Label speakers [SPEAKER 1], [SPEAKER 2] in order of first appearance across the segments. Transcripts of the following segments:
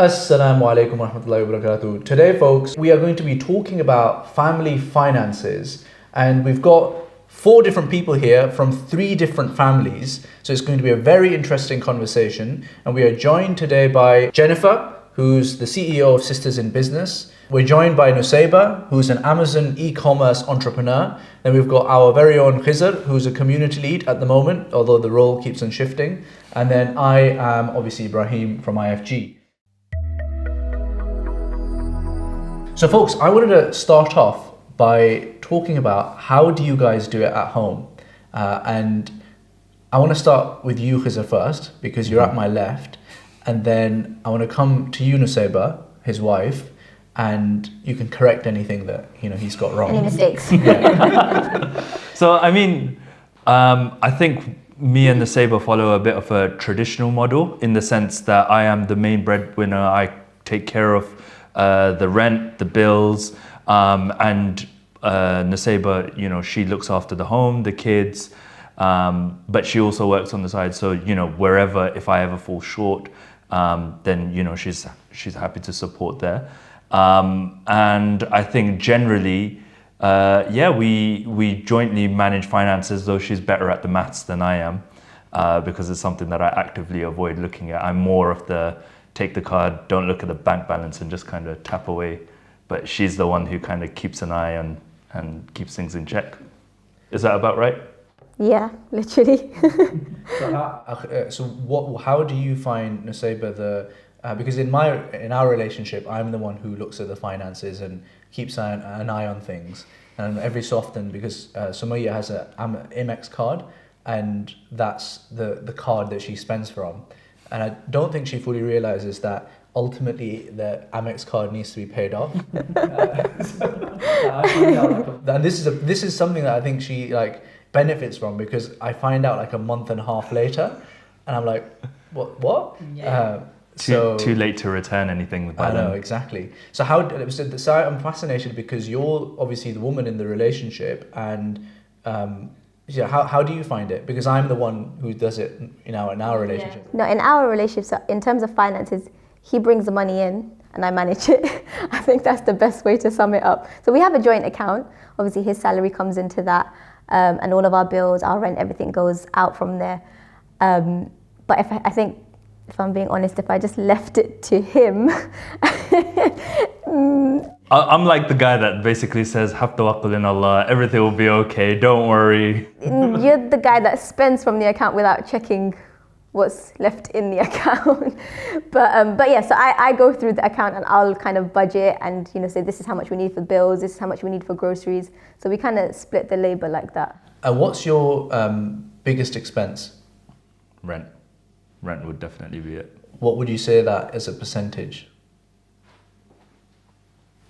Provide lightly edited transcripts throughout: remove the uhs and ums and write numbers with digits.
[SPEAKER 1] Assalamu alaikum wa rahmatullahi wa barakatuh. Today, folks, we are going to be talking about family finances, and we've got 4 different people here from 3 different families. So it's going to be a very interesting conversation. And we are joined today by Jennifer, who's the CEO of Sisters in Business. We're joined by Nusaybah, who's an Amazon e-commerce entrepreneur. Then we've got our very own Khizar, who's a community lead at the moment, although the role keeps on shifting. And then I am obviously Ibrahim from IFG. So folks, I wanted to start off by talking about how do you guys do it at home? And I want to start with you, Khizar, first, because you're at my left. And then I want to come to you, Nusaybah, his wife, and you can correct anything that he's got wrong.
[SPEAKER 2] Any mistakes?
[SPEAKER 1] Yeah.
[SPEAKER 3] So, I think me and Nusaybah follow a bit of a traditional model in the sense that I am the main breadwinner. I take care of the rent, the bills, and Nusaybah, she looks after the home, the kids, but she also works on the side. So, wherever, if I ever fall short, then, she's happy to support there. And I think generally, we jointly manage finances, though she's better at the maths than I am, because it's something that I actively avoid looking at. I'm more of the take the card, don't look at the bank balance and just kind of tap away. But she's the one who kind of keeps an eye on and keeps things in check. Is that about right?
[SPEAKER 2] Yeah, literally.
[SPEAKER 1] How do you find, Nusaybah, because in our relationship, I'm the one who looks at the finances and keeps an eye on things. And every so often, because Sumaya has an Amex card, and that's the card that she spends from. And I don't think she fully realizes that ultimately the Amex card needs to be paid off. And this is something that I think she benefits from, because I find out a month and a half later, and I'm like, what? Yeah.
[SPEAKER 3] Too late to return anything with that.
[SPEAKER 1] I know, exactly. So I'm fascinated because you're obviously the woman in the relationship, and how do you find it? Because I'm the one who does it, in our relationship.
[SPEAKER 2] No, in our relationship, so in terms of finances, he brings the money in and I manage it. I think that's the best way to sum it up. So we have a joint account. Obviously, his salary comes into that, and all of our bills, our rent, everything goes out from there. But if I'm being honest, if I just left it to him.
[SPEAKER 3] I'm like the guy that basically says, "Have tawakkul in Allah, everything will be okay, don't worry."
[SPEAKER 2] You're the guy that spends from the account without checking what's left in the account. But yeah, so I go through the account and I'll kind of budget and say this is how much we need for bills, this is how much we need for groceries. So we kind of split the labor like that.
[SPEAKER 1] What's your biggest expense?
[SPEAKER 3] Rent would definitely be it.
[SPEAKER 1] What would you say that as a percentage?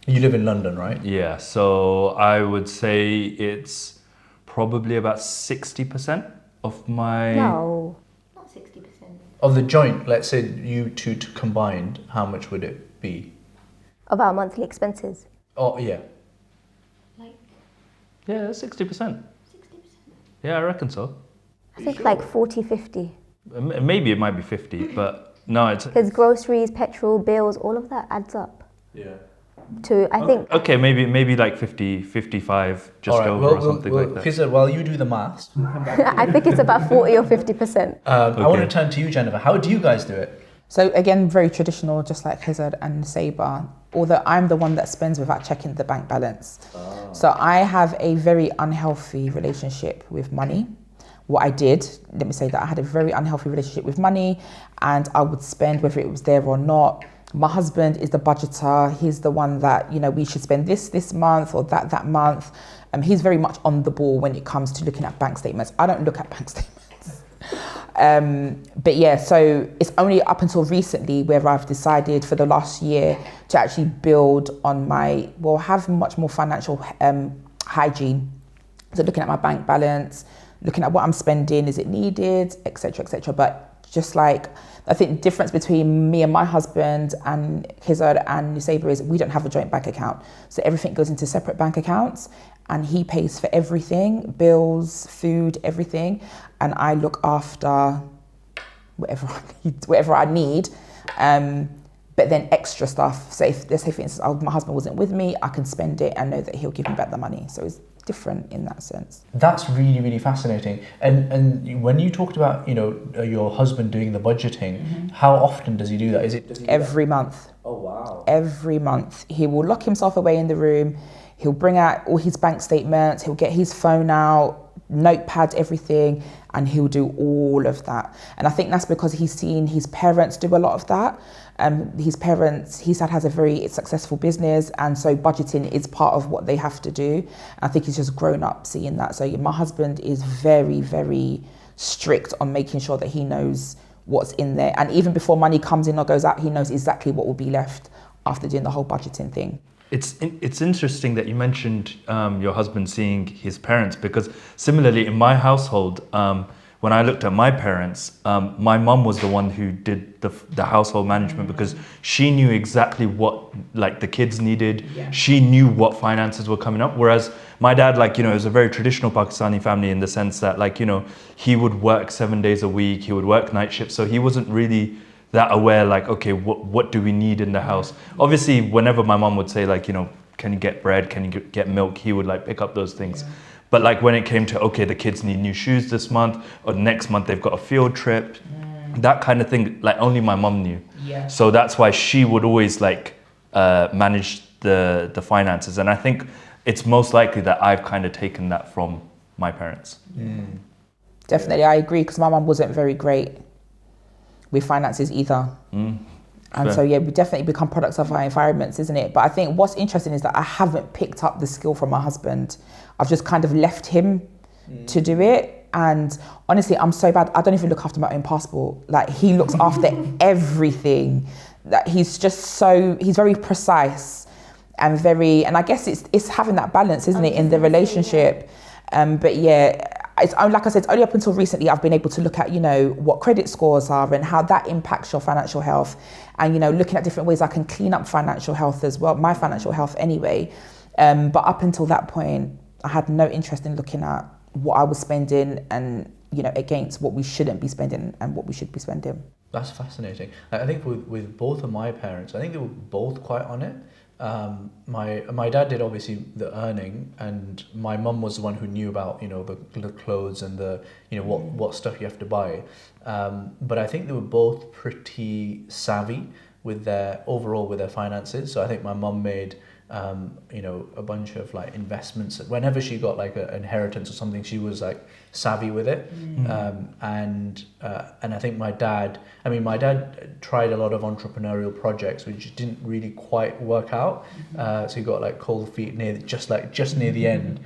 [SPEAKER 1] You live in London, right?
[SPEAKER 3] Yeah, so I would say it's probably about 60% of my...
[SPEAKER 2] No, not 60%.
[SPEAKER 1] Of the joint, let's say you two combined, how much would it be?
[SPEAKER 2] Of our monthly expenses?
[SPEAKER 1] Oh, yeah.
[SPEAKER 3] Yeah, 60%. 60%? Yeah, I reckon so.
[SPEAKER 2] I think 40, 50.
[SPEAKER 3] Maybe it might be 50, but no, it's...
[SPEAKER 2] Because groceries, petrol, bills, all of that adds up.
[SPEAKER 1] Yeah.
[SPEAKER 2] I think...
[SPEAKER 3] Okay, maybe 50, 55, just
[SPEAKER 1] right,
[SPEAKER 3] over or something like that.
[SPEAKER 1] Khizar, while you do the maths...
[SPEAKER 2] I think it's about 40 or 50%.
[SPEAKER 1] I want to turn to you, Jennifer. How do you guys do it?
[SPEAKER 4] So again, very traditional, just like Khizar and Nusaybah, although I'm the one that spends without checking the bank balance. Oh. So I have a very unhealthy relationship with money. What I did, let me say that I had a very unhealthy relationship with money, and I would spend whether it was there or not. My husband is the budgeter. He's the one that, we should spend this month or that month. He's very much on the ball when it comes to looking at bank statements. I don't look at bank statements. But yeah, so it's only up until recently where I've decided for the last year to actually build on have much more financial hygiene. So looking at my bank balance, looking at what I'm spending, is it needed, etc., etc. But just I think the difference between me and my husband and Khizar and Nusaybah is we don't have a joint bank account. So everything goes into separate bank accounts, and he pays for everything, bills, food, everything. And I look after whatever I need. But then extra stuff, so if, let's say for instance, my husband wasn't with me, I can spend it and know that he'll give me back the money. So it's different in that sense.
[SPEAKER 1] That's really, really fascinating. And when you talked about, your husband doing the budgeting, how often does he do that? Does he do
[SPEAKER 4] Every month.
[SPEAKER 1] Oh, wow.
[SPEAKER 4] Every month. He will lock himself away in the room. He'll bring out all his bank statements. He'll get his phone out, notepad, everything, and he'll do all of that. And I think that's because he's seen his parents do a lot of that. His dad has a very successful business, and so budgeting is part of what they have to do. I think he's just grown up seeing that. So my husband is very, very strict on making sure that he knows what's in there. And even before money comes in or goes out, he knows exactly what will be left after doing the whole budgeting thing.
[SPEAKER 3] It's interesting that you mentioned your husband seeing his parents, because similarly in my household, when I looked at my parents, my mum was the one who did the household management, because she knew exactly what the kids needed.
[SPEAKER 4] Yeah.
[SPEAKER 3] She knew what finances were coming up. Whereas my dad, it was a very traditional Pakistani family in the sense that he would work 7 days a week, he would work night shifts, so he wasn't really that aware, okay, what do we need in the house? Obviously, whenever my mum would say can you get bread, can you get milk, he would pick up those things. Yeah. But when it came to, okay, the kids need new shoes this month, or next month they've got a field trip, that kind of thing, only my mum knew.
[SPEAKER 4] Yeah.
[SPEAKER 3] So that's why she would always manage the finances. And I think it's most likely that I've kind of taken that from my parents.
[SPEAKER 1] Mm.
[SPEAKER 4] Definitely, I agree, because my mum wasn't very great with finances either. And
[SPEAKER 3] Fair.
[SPEAKER 4] so, yeah, we definitely become products of our environments, isn't it? But I think what's interesting is that I haven't picked up the skill from my husband. I've just kind of left him to do it. And honestly, I'm so bad. I don't even look after my own passport. He looks after everything. He's very precise and and I guess it's having that balance, isn't it, in the relationship? But yeah, it's like I said, it's only up until recently I've been able to look at, what credit scores are and how that impacts your financial health, and looking at different ways I can clean up financial health as well, my financial health anyway. But up until that point, I had no interest in looking at what I was spending and against what we shouldn't be spending and what we should be spending.
[SPEAKER 1] That's fascinating. I think with both of my parents, I think they were both quite on it. My dad did obviously the earning, and my mum was the one who knew about the clothes and the what stuff you have to buy. But I think they were both pretty savvy with their finances. So I think my mum made a bunch of investments. Whenever she got an inheritance or something, she was savvy with it. And I think my dad tried a lot of entrepreneurial projects which didn't really quite work out. So he got cold feet just near the end.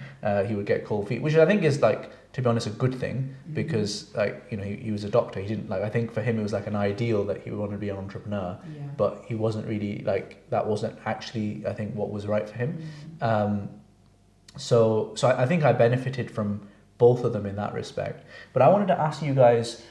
[SPEAKER 1] He would get cold feet, which I think is to be honest, a good thing, because he was a doctor. He didn't I think for him it was an ideal that he wanted to be an entrepreneur, but he wasn't really that wasn't actually I think what was right for him. So I think I benefited from both of them in that respect. But I wanted to ask you guys,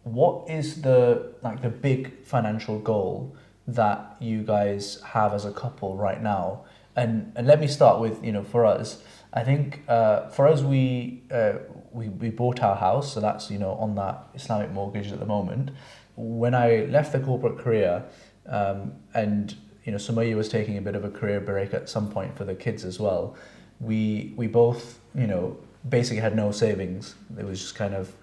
[SPEAKER 1] what is the big financial goal that you guys have as a couple right now? And let me start with for us. I think for us, we bought our house, so that's on that Islamic mortgage at the moment. When I left the corporate career, and Sumaya was taking a bit of a career break at some point for the kids as well, we both basically had no savings. It was just kind of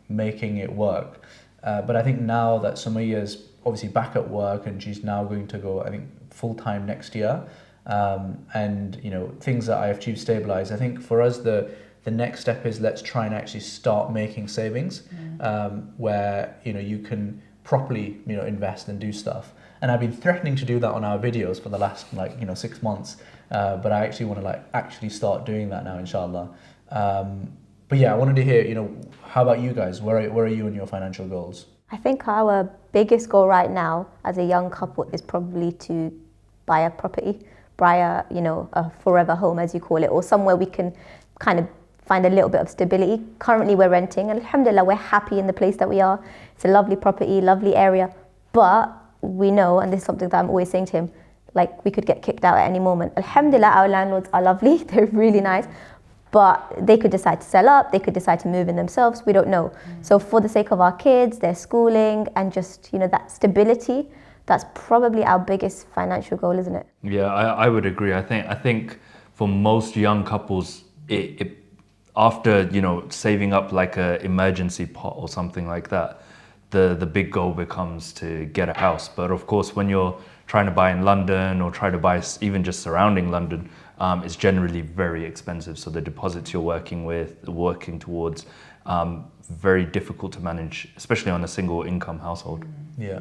[SPEAKER 1] making it work. But I think now that Sumaya's obviously back at work and she's now going to go, I think, full time next year. And things that IFG stabilize. I think for us the next step is let's try and actually start making savings, where you can properly invest and do stuff. And I've been threatening to do that on our videos for the last 6 months, but I actually want to actually start doing that now, inshallah. But yeah, I wanted to hear how about you guys? Where are you in your financial goals?
[SPEAKER 2] I think our biggest goal right now as a young couple is probably to buy a property, buy a forever home, as you call it, or somewhere we can kind of find a little bit of stability. Currently we're renting, and alhamdulillah, we're happy in the place that we are. It's a lovely property, lovely area, but we know, and this is something that I'm always saying to him, we could get kicked out at any moment. Alhamdulillah, our landlords are lovely, they're really nice, But they could decide to sell up, they could decide to move in themselves, we don't know. So for the sake of our kids, their schooling, and just, that stability, that's probably our biggest financial goal, isn't it?
[SPEAKER 3] Yeah, I would agree. I think for most young couples, it after, saving up like a emergency pot or something like that, the big goal becomes to get a house. But of course, when you're trying to buy in London or try to buy even just surrounding London, it's generally very expensive. So the deposits you're working towards, very difficult to manage, especially on a single income household.
[SPEAKER 1] Yeah.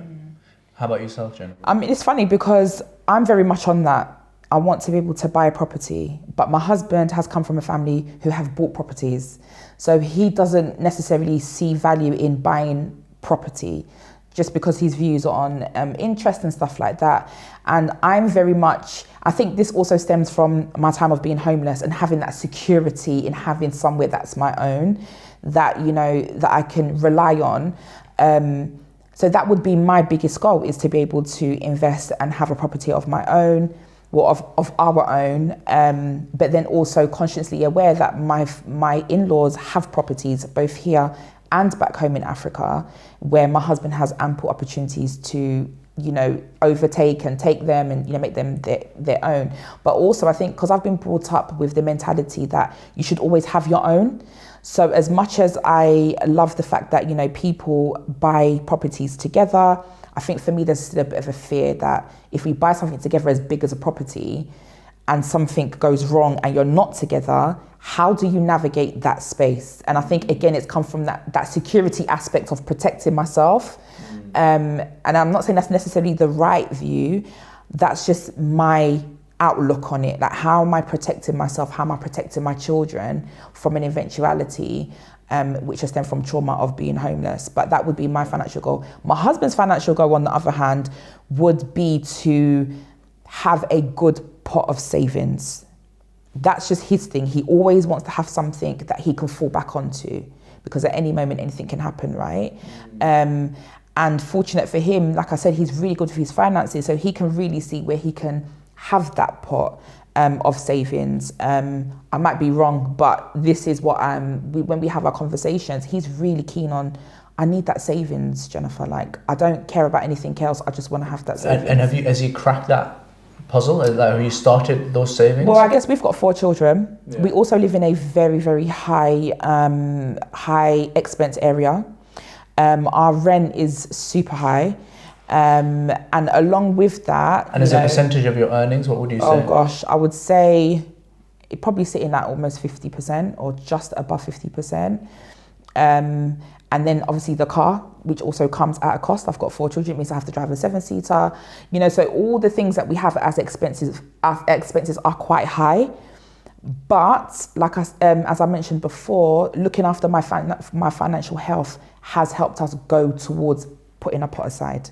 [SPEAKER 1] How about yourself, Jennifer?
[SPEAKER 4] I mean, it's funny because I'm very much on that. I want to be able to buy a property, but my husband has come from a family who have bought properties. So he doesn't necessarily see value in buying property just because his views on interest and stuff like that. And I'm very much, I think this also stems from my time of being homeless and having that security in having somewhere that's my own, that, that I can rely on. So that would be my biggest goal, is to be able to invest and have a property of my own, or of our own, but then also consciously aware that my in-laws have properties both here and back home in Africa, where my husband has ample opportunities to, overtake and take them and, make them their own. But also I think, because I've been brought up with the mentality that you should always have your own. So as much as I love the fact that, people buy properties together, I think for me there's still a bit of a fear that if we buy something together as big as a property and something goes wrong and you're not together, how do you navigate that space? And I think, again, it's come from that security aspect of protecting myself. And I'm not saying that's necessarily the right view. That's just my outlook on it. Like, how am I protecting myself? How am I protecting my children from an eventuality, which has stemmed from trauma of being homeless? But that would be my financial goal. My husband's financial goal, on the other hand, would be to have a good pot of savings. That's just his thing. He always wants to have something that he can fall back onto, because at any moment anything can happen, right? And fortunate for him, like I said, he's really good with his finances, so he can really see where he can have that pot of savings. I might be wrong, but this is what when we have our conversations, he's really keen on, I need that savings, Jennifer. Like, I don't care about anything else. I just want to have that savings.
[SPEAKER 1] And has he cracked that puzzle? Have you started those savings?
[SPEAKER 4] Well, I guess we've got 4 children. Yeah. We also live in a very, very high expense area. Our rent is super high. And along with that...
[SPEAKER 1] And as a percentage of your earnings, what would you say?
[SPEAKER 4] Oh gosh, I would say it probably sitting at almost 50% or just above 50%. And then obviously the car, which also comes at a cost. I've got 4 children, it means I have to drive a 7-seater. So all the things that we have as expenses are quite high. But like as I mentioned before, looking after my financial health has helped us go towards putting a pot aside,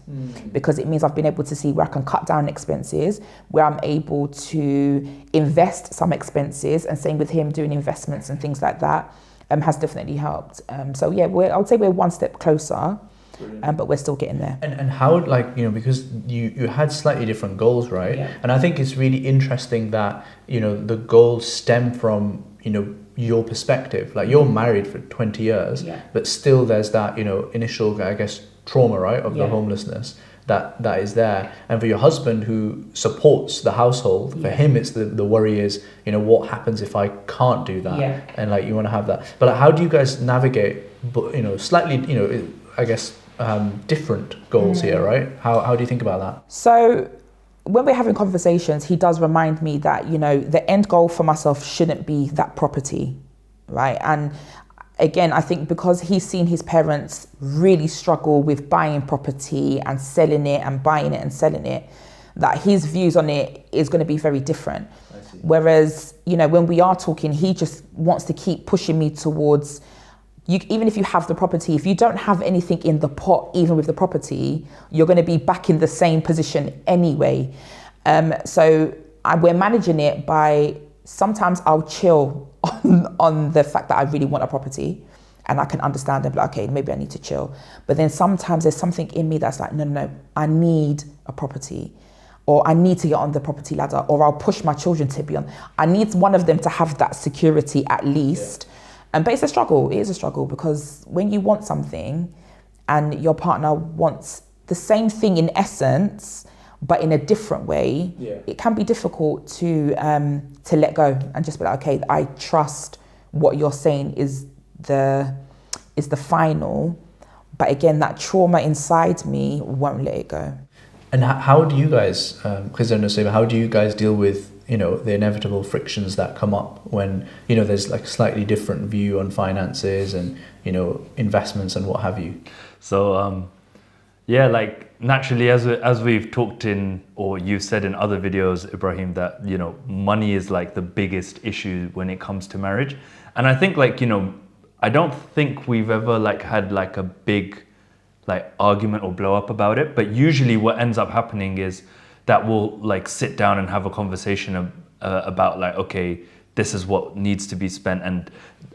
[SPEAKER 4] because it means I've been able to see where I can cut down expenses, where I'm able to invest some expenses, and same with him doing investments and things like that has definitely helped. So yeah, I would say we're one step closer, but we're still getting there.
[SPEAKER 1] And how, because you had slightly different goals, right?
[SPEAKER 4] Yeah.
[SPEAKER 1] And I think it's really interesting that, the goals stem from, your perspective. Like, you're married for 20 years, but still there's that, initial, I guess, trauma, right, of the homelessness that is there. And for your husband, who supports the household, for him it's the worry is, what happens if I can't do that? And you want to have that. But how do you guys navigate, slightly, I guess, different goals here, right? How do you think about that?
[SPEAKER 4] So when we're having conversations, he does remind me that, the end goal for myself shouldn't be that property, right? And again, I think because he's seen his parents really struggle with buying property and selling it and buying it and selling it, that his views on it is going to be very different. Whereas, when we are talking, he just wants to keep pushing me towards, even if you have the property, if you don't have anything in the pot, even with the property, you're going to be back in the same position anyway. So we're managing it by, sometimes I'll chill on the fact that I really want a property, and I can understand and be like, okay, maybe I need to chill. But then sometimes there's something in me that's like, no, I need a property. or I need to get on the property ladder, or I'll push my children to be on. I need one of them to have that security at least. But it's a struggle. It is a struggle, because when you want something and your partner wants the same thing in essence, but in a different way, it can be difficult to let go and just be like, okay, I trust what you're saying is the final. But again, that trauma inside me won't let it go.
[SPEAKER 1] And how do you guys, Khizar and Nusaybah, how do you guys deal with, the inevitable frictions that come up when, there's like a slightly different view on finances and, investments and what have you?
[SPEAKER 3] So, like naturally, as we've talked in, or you've said in other videos, Ibrahim, that, money is like the biggest issue when it comes to marriage. And I think I don't think we've ever had a big argument or blow up about it, but usually what ends up happening is that we'll sit down and have a conversation about okay, this is what needs to be spent, and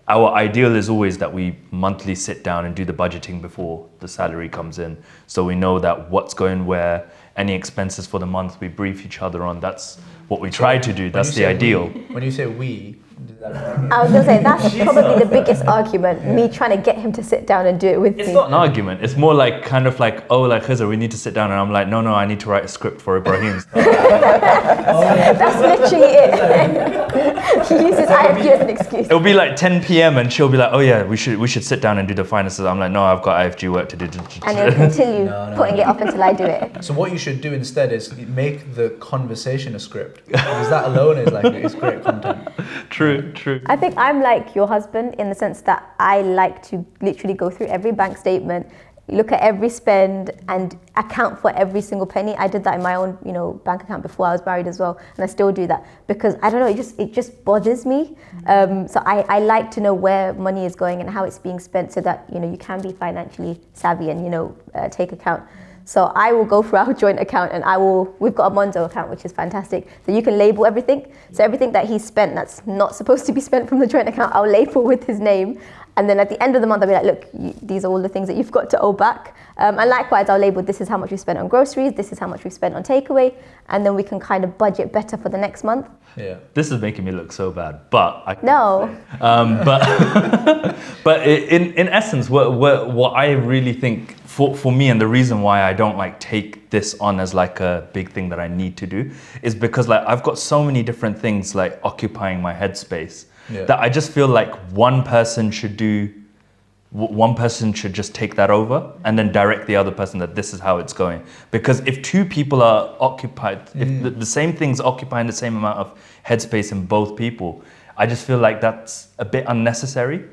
[SPEAKER 3] our ideal is always that we monthly sit down and do the budgeting before the salary comes in, so we know that what's going where, any expenses for the month we brief each other on. That's what we try to do. That's the ideal.
[SPEAKER 1] When you say we,
[SPEAKER 2] I was going to say, that's probably the biggest argument, me trying to get him to sit down and do it with me.
[SPEAKER 3] It's not an argument. It's more Khizar, we need to sit down. And I'm like, no, I need to write a script for Ibrahim.
[SPEAKER 2] That's literally it. He uses IFG as an excuse.
[SPEAKER 3] It'll be 10 p.m. and she'll be like, oh yeah, we should sit down and do the finances. I'm like, no, I've got IFG work to do.
[SPEAKER 2] And he'll continue putting it off until I do it.
[SPEAKER 1] So what you should do instead is make the conversation a script, because that alone is great content.
[SPEAKER 3] True.
[SPEAKER 2] I think I'm like your husband in the sense that I like to literally go through every bank statement, look at every spend and account for every single penny. I did that in my own, bank account before I was married as well, and I still do that because I don't know, it just bothers me. So I like to know where money is going and how it's being spent, so that you can be financially savvy and take account. So I will go through our joint account and we've got a Monzo account, which is fantastic. So you can label everything. So everything that he's spent that's not supposed to be spent from the joint account, I'll label with his name. And then at the end of the month, I'll be like, look, these are all the things that you've got to owe back. And likewise, I'll label, this is how much we spent on groceries, this is how much we spent on takeaway. And then we can kind of budget better for the next month.
[SPEAKER 3] Yeah. This is making me look so bad, but
[SPEAKER 2] No.
[SPEAKER 3] But in essence, what I really think for me, and the reason why I don't take this on as a big thing that I need to do, is because I've got so many different things occupying my headspace that I just feel one person should just take that over and then direct the other person that this is how it's going. Because if two people are occupied, if the same thing's occupying the same amount of headspace in both people, I just feel that's a bit unnecessary.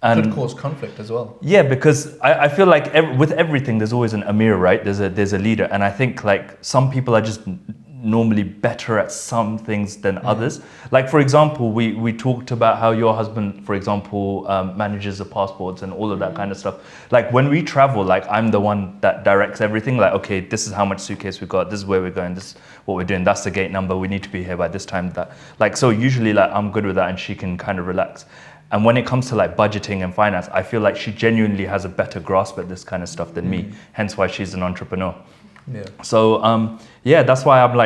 [SPEAKER 3] And
[SPEAKER 1] could cause conflict as well.
[SPEAKER 3] Yeah, because I feel with everything, there's always an Amir, right? There's a leader. And I think some people are just normally better at some things than others. For example, we talked about how your husband, for example, manages the passports and all of that kind of stuff. When we travel, I'm the one that directs everything. Okay, this is how much suitcase we got, this is where we're going, this is what we're doing, that's the gate number, we need to be here by this time. So usually I'm good with that and she can kind of relax. And when it comes to budgeting and finance, I feel she genuinely has a better grasp at this kind of stuff than me, hence why she's an entrepreneur.
[SPEAKER 1] Yeah.
[SPEAKER 3] So that's why I'm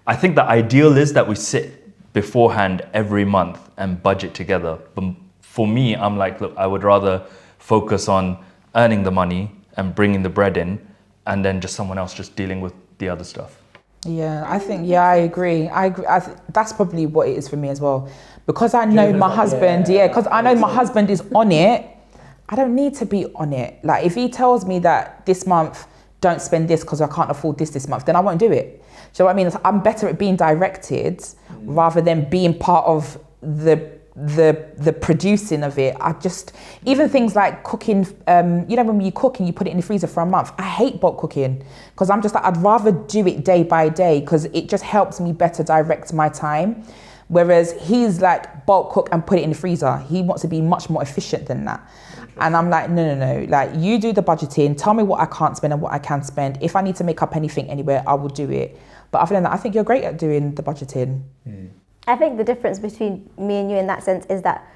[SPEAKER 3] I think the ideal is that we sit beforehand every month and budget together. But for me, I'm look, I would rather focus on earning the money and bringing the bread in, and then just someone else just dealing with the other stuff.
[SPEAKER 4] Yeah, I think, I agree. That's probably what it is for me as well. Because I know my husband, because I know my husband is on it, I don't need to be on it. If he tells me that this month, don't spend this because I can't afford this month, then I won't do it. Do you know what I mean? I'm better at being directed rather than being part of the producing of it. Even things like cooking, when you cook and you put it in the freezer for a month, I hate bulk cooking because I'm just I'd rather do it day by day because it just helps me better direct my time. Whereas he's bulk cook and put it in the freezer. He wants to be much more efficient than that. And I'm no. You do the budgeting, tell me what I can't spend and what I can spend. If I need to make up anything anywhere, I will do it. But other than that, I think you're great at doing the budgeting.
[SPEAKER 2] I think the difference between me and you in that sense is that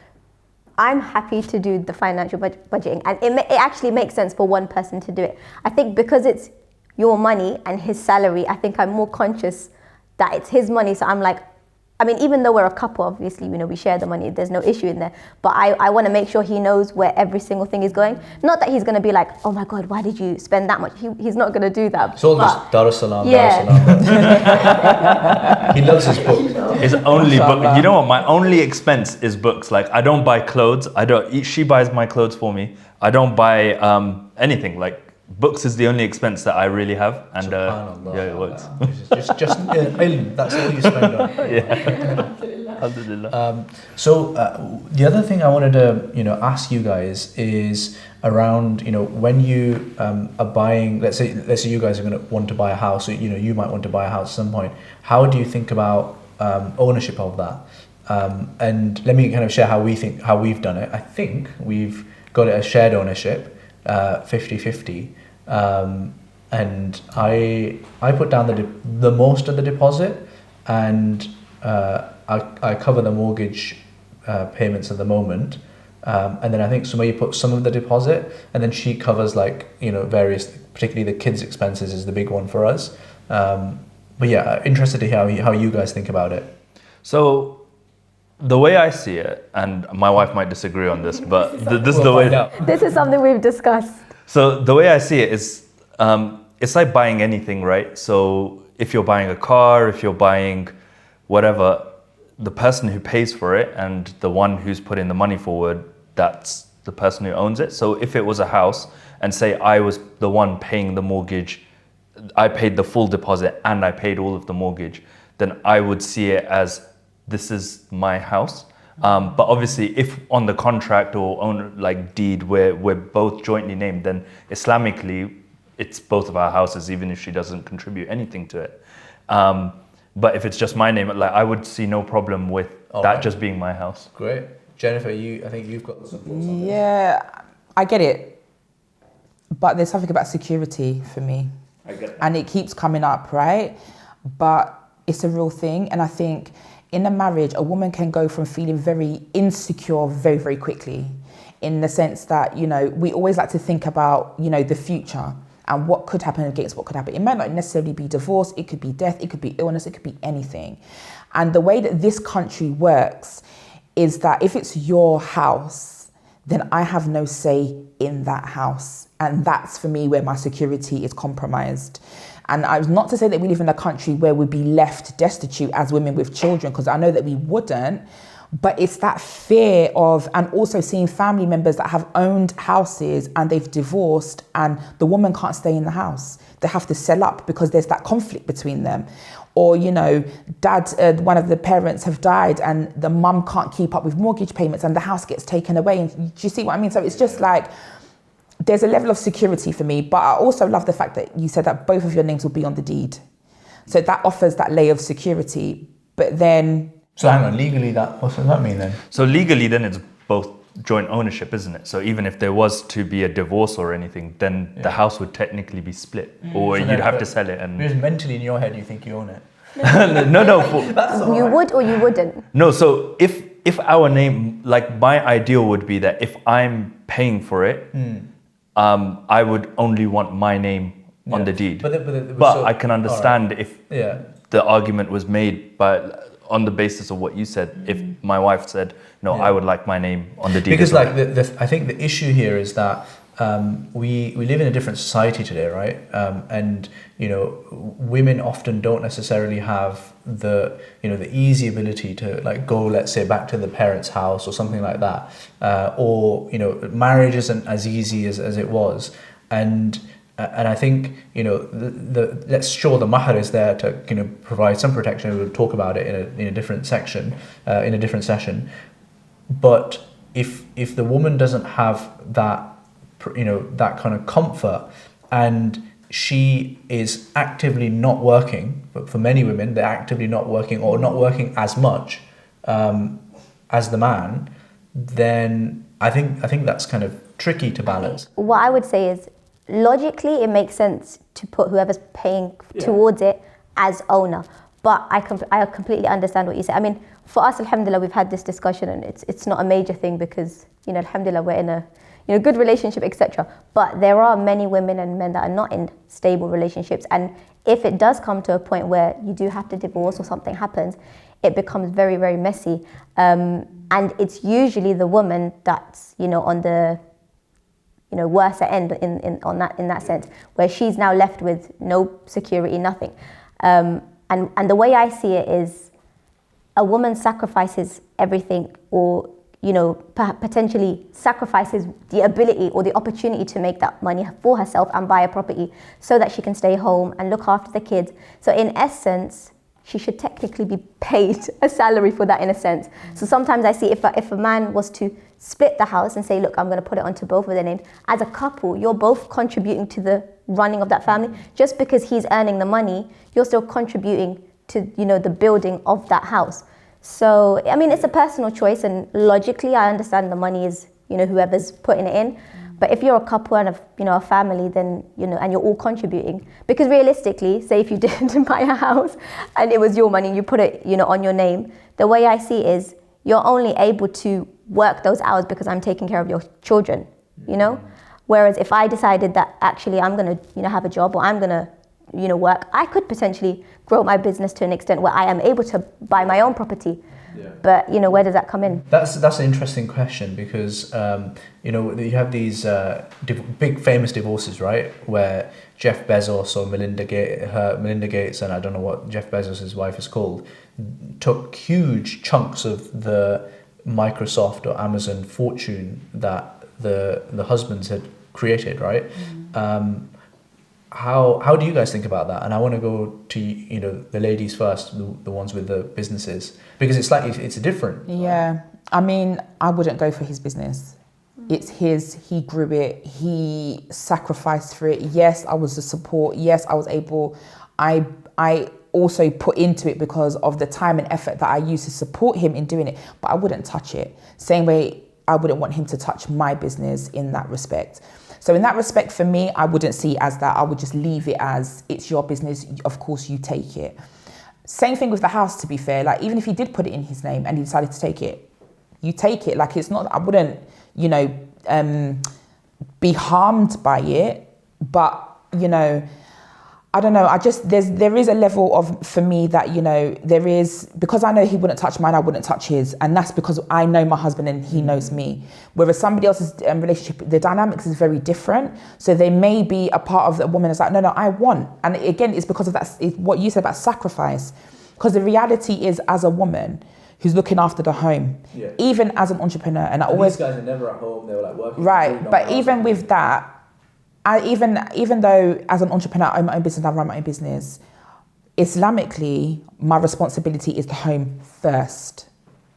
[SPEAKER 2] I'm happy to do the financial budgeting, and it actually makes sense for one person to do it. I think because it's your money and his salary, I think I'm more conscious that it's his money. So I'm like, I mean, even though we're a couple, obviously, you know, we share the money, there's no issue in there. But I want to make sure he knows where every single thing is going. Not that he's going to be like, oh my God, why did you spend that much? He's not going to do that.
[SPEAKER 1] It's all just Darussalam,
[SPEAKER 2] yeah.
[SPEAKER 1] Darussalam. He loves his book.
[SPEAKER 3] His only book. You know what? My only expense is books. Like, I don't buy clothes. She buys my clothes for me. I don't buy anything. Like, books is the only expense that I really have, and yeah, it works.
[SPEAKER 1] Just ilm, that's all you spend on.
[SPEAKER 3] Alhamdulillah.
[SPEAKER 1] So the other thing I wanted to, you know, ask you guys is around, you know, when you are buying, let's say you guys are going to want to buy a house, or, you know, you might want to buy a house at some point. How do you think about ownership of that? And let me kind of share how we've done it. I think we've got it as shared ownership. 50-50, and I put down the most of the deposit, and I cover the mortgage payments at the moment, and then I think Sumaya put some of the deposit, and then she covers, like, you know, various, particularly the kids' expenses is the big one for us. But yeah, interested to hear how you guys think about it.
[SPEAKER 3] So, the way I see it, and my wife might disagree on this, but this is the way.
[SPEAKER 2] This is something we've discussed.
[SPEAKER 3] So the way I see it is, it's like buying anything, right? So if you're buying a car, if you're buying whatever, the person who pays for it and the one who's putting the money forward, that's the person who owns it. So if it was a house, and say I was the one paying the mortgage, I paid the full deposit and I paid all of the mortgage, then I would see it as, this is my house. But obviously, if on the contract or on like deed we're both jointly named, then Islamically it's both of our houses, even if she doesn't contribute anything to it. But if it's just my name, like, I would see no problem with that just being my house.
[SPEAKER 1] Great. Jennifer, I think you've got some thoughts on this.
[SPEAKER 4] Yeah, I get it. But there's something about security for me.
[SPEAKER 3] I get that.
[SPEAKER 4] And it keeps coming up, right? But it's a real thing. And I think in a marriage, a woman can go from feeling very insecure very, very quickly, in the sense that, you know, we always like to think about, you know, the future and what could happen against what could happen. It might not necessarily be divorce, it could be death, it could be illness, it could be anything. And the way that this country works is that if it's your house, then I have no say in that house. And that's, for me, where my security is compromised. And I was not to say that we live in a country where we'd be left destitute as women with children, because I know that we wouldn't, but it's that fear of, and also seeing family members that have owned houses and they've divorced and the woman can't stay in the house. They have to sell up because there's that conflict between them. Or, you know, one of the parents have died and the mum can't keep up with mortgage payments and the house gets taken away. And do you see what I mean? So it's just like, there's a level of security for me, but I also love the fact that you said that both of your names will be on the deed. So that offers that layer of security, but then...
[SPEAKER 1] So hang on, legally, what does that mean then?
[SPEAKER 3] So legally then it's both joint ownership, isn't it? So even if there was to be a divorce or anything, then the house would technically be split, or
[SPEAKER 1] So
[SPEAKER 3] you'd have to sell it. And
[SPEAKER 1] because mentally in your head you think you own it.
[SPEAKER 3] no.
[SPEAKER 2] You would or you wouldn't?
[SPEAKER 3] No, so if our name, like, my ideal would be that if I'm paying for it, I would only want my name on the deed. But I can understand if the argument was made on the basis of what you said. If my wife said, no, I would like my name on the deed.
[SPEAKER 1] Because like I think the issue here is that we live in a different society today, right? And, you know, women often don't necessarily have the easy ability to, like, go, let's say, back to the parents' house or something like that, or, you know, marriage isn't as easy as it was, and I think, you know, let's sure the mahar is there to, you know, provide some protection. We'll talk about it in a different section, in a different session. But if the woman doesn't have that, you know, that kind of comfort, and she is actively not working, but for many women they're actively not working or not working as much as the man, then I think that's kind of tricky to balance.
[SPEAKER 2] What I would say is, logically it makes sense to put whoever's paying towards it as owner, but I completely understand what you say. I mean, for us, alhamdulillah, we've had this discussion and it's not a major thing because, you know, alhamdulillah, we're in a, good relationship, etc. But there are many women and men that are not in stable relationships, and if it does come to a point where you do have to divorce or something happens, it becomes very, very messy. And it's usually the woman that's, on the, worse end in that sense, where she's now left with no security, nothing. And the way I see it is, a woman sacrifices everything, or potentially sacrifices the ability or the opportunity to make that money for herself and buy a property so that she can stay home and look after the kids. So in essence, she should technically be paid a salary for that, in a sense. So sometimes I see if a man was to split the house and say, look, I'm going to put it onto both of their names, as a couple, you're both contributing to the running of that family. Just because he's earning the money, you're still contributing to the building of that house. So I mean, it's a personal choice, and logically I understand the money is whoever's putting it in. But if you're a couple and a family, then and you're all contributing, because realistically, say if you did buy a house and it was your money and you put it on your name, the way I see it is you're only able to work those hours because I'm taking care of your children, Whereas if I decided that actually I'm gonna have a job, or I'm gonna work, I could potentially grow my business to an extent where I am able to buy my own property. Yeah. But where does that come in?
[SPEAKER 1] That's an interesting question, because you have these big famous divorces, right, where Jeff Bezos or Melinda Gates, and I don't know what Jeff Bezos' wife is called, took huge chunks of the Microsoft or Amazon fortune that the husbands had created, right? Mm-hmm. How do you guys think about that? And I want to go to the ladies first, the ones with the businesses, because it's different.
[SPEAKER 4] Yeah, I mean, I wouldn't go for his business. It's his. He grew it. He sacrificed for it. Yes, I was the support. Yes, I was able. I also put into it because of the time and effort that I used to support him in doing it. But I wouldn't touch it. Same way I wouldn't want him to touch my business in that respect. So in that respect, for me, I wouldn't see it as that. I would just leave it as, it's your business. Of course, you take it. Same thing with the house, to be fair. Like, even if he did put it in his name and he decided to take it, you take it. Like, it's not, I wouldn't, be harmed by it. But, I don't know. There is a level of, for me, that, there is, because I know he wouldn't touch mine, I wouldn't touch his. And that's because I know my husband and he knows me. Whereas somebody else's relationship, the dynamics is very different. So they may be a part of the woman is like, no, I want. And again, it's because of that, what you said about sacrifice. Because the reality is, as a woman who's looking after the home, even as an entrepreneur, and
[SPEAKER 1] these guys are never at home, they were like working.
[SPEAKER 4] Right, but even with that, even though as an entrepreneur, I own my own business, I run my own business, Islamically, my responsibility is the home first,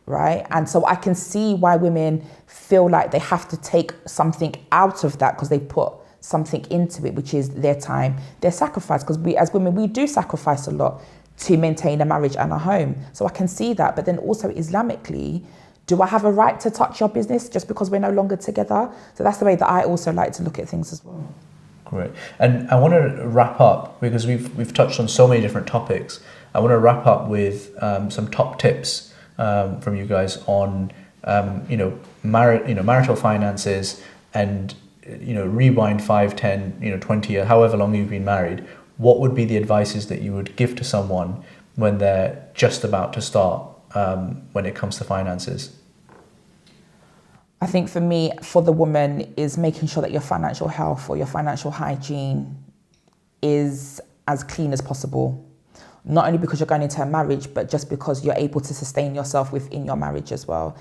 [SPEAKER 4] right? And so I can see why women feel like they have to take something out of that because they put something into it, which is their time, their sacrifice. Because we, as women, we do sacrifice a lot to maintain a marriage and a home. So I can see that. But then also Islamically, do I have a right to touch your business just because we're no longer together? So that's the way that I also like to look at things as well.
[SPEAKER 1] Great. And I want to wrap up, because we've touched on so many different topics. I want to wrap up with some top tips from you guys on marital finances, and rewind 5, 10, 20 years, however long you've been married. What would be the advices that you would give to someone when they're just about to start when it comes to finances?
[SPEAKER 4] I think for me, for the woman, is making sure that your financial health or your financial hygiene is as clean as possible. Not only because you're going into a marriage, but just because you're able to sustain yourself within your marriage as well.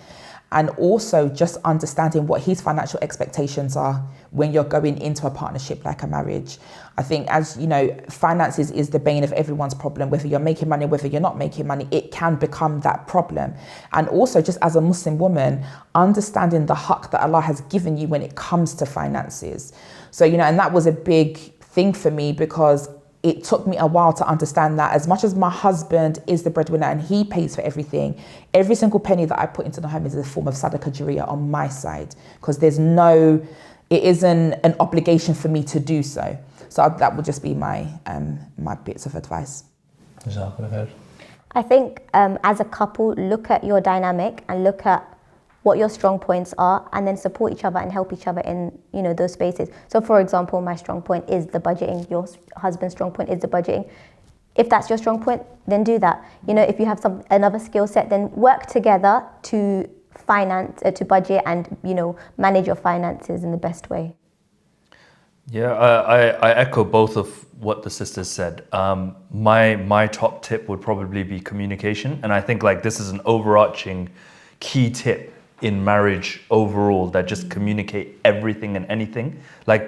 [SPEAKER 4] And also just understanding what his financial expectations are when you're going into a partnership like a marriage. I think, as you know, finances is the bane of everyone's problem. Whether you're making money, whether you're not making money, it can become that problem. And also, just as a Muslim woman, understanding the haqq that Allah has given you when it comes to finances. So, and that was a big thing for me, because it took me a while to understand that as much as my husband is the breadwinner and he pays for everything, every single penny that I put into the home is a form of sadaqah jariyah on my side, because it isn't an obligation for me to do so. So that would just be my bits of advice.
[SPEAKER 2] I think as a couple, look at your dynamic and look at what your strong points are, and then support each other and help each other in, you know, those spaces. So for example, my strong point is the budgeting, your husband's strong point is the budgeting. If that's your strong point, then do that. You know, if you have another skill set, then work together to to budget and, you know, manage your finances in the best way.
[SPEAKER 3] Yeah, I echo both of what the sisters said. My top tip would probably be communication, and I think like this is an overarching key tip in marriage overall, that just communicate everything and anything. Like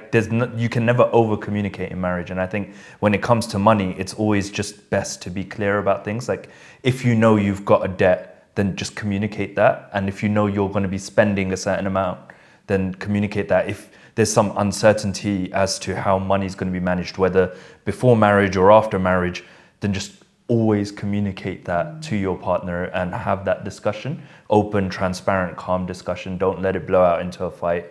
[SPEAKER 3] you can never over communicate in marriage, and I think when it comes to money, it's always just best to be clear about things. Like if you know you've got a debt, then just communicate that, and if you know you're going to be spending a certain amount, then communicate that. If there's some uncertainty as to how money is going to be managed, whether before marriage or after marriage, then just always communicate that to your partner and have that discussion. Open, transparent, calm discussion. Don't let it blow out into a fight.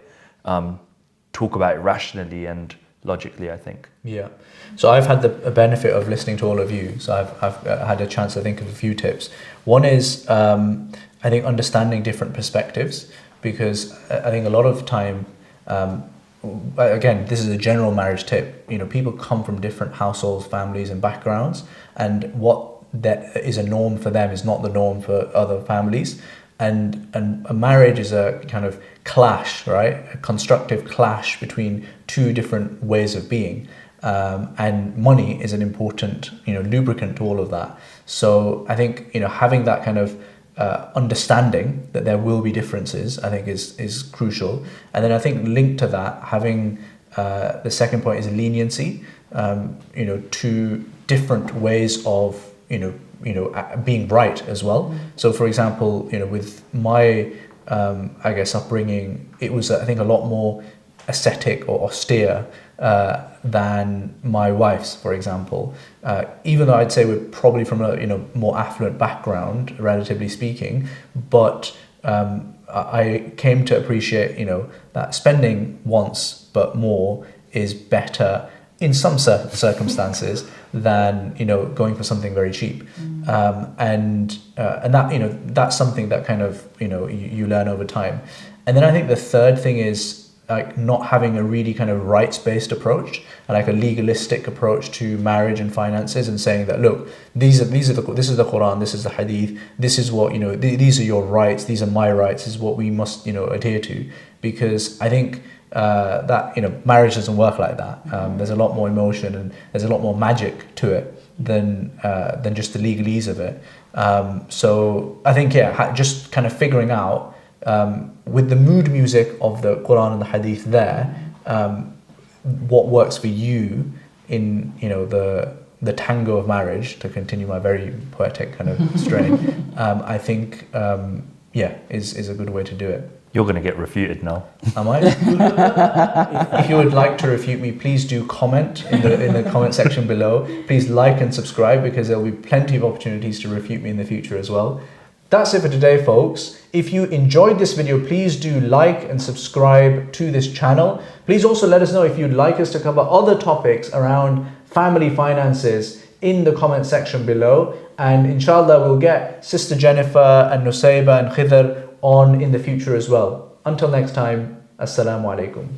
[SPEAKER 3] Talk about it rationally and logically, I think.
[SPEAKER 1] Yeah. So I've had the benefit of listening to all of you. So I've had a chance to think of a few tips. One is, I think, understanding different perspectives, because I think a lot of time, again, this is a general marriage tip. You know, people come from different households, families, and backgrounds, and what that is a norm for them is not the norm for other families. And a marriage is a kind of clash, right? A constructive clash between two different ways of being. And money is an important, you know, lubricant to all of that. So I think, you know, having that kind of understanding that there will be differences, I think is crucial. And then I think linked to that, having the second point is leniency. You know, two different ways of being right as well. So for example, you know, with my I guess upbringing, it was I think a lot more ascetic or austere than my wife's, for example. Even though I'd say we're probably from a more affluent background, relatively speaking, but I came to appreciate that spending once but more is better in some circumstances than going for something very cheap. And that that's something that kind of you learn over time. And then I think the third thing is like not having a really kind of rights-based approach and like a legalistic approach to marriage and finances, and saying that, look, this is the Quran, this is the Hadith, this is what these are your rights, these are my rights, this is what we must adhere to. Because I think that marriage doesn't work like that. There's a lot more emotion and there's a lot more magic to it than just the legalese of it. So I think just kind of figuring out with the mood music of the Quran and the Hadith there, what works for you in the tango of marriage, to continue my very poetic kind of strain. I think is a good way to do it.
[SPEAKER 3] You're going to get refuted now.
[SPEAKER 1] Am I? If you would like to refute me, please do comment in the comment section below. Please like and subscribe, because there will be plenty of opportunities to refute me in the future as well. That's it for today, folks. If you enjoyed this video, please do like and subscribe to this channel. Please also let us know if you'd like us to cover other topics around family finances in the comment section below. And inshallah, we'll get Sister Jennifer and Nusaybah and Khizar on in the future as well. Until next time, Assalamu alaikum.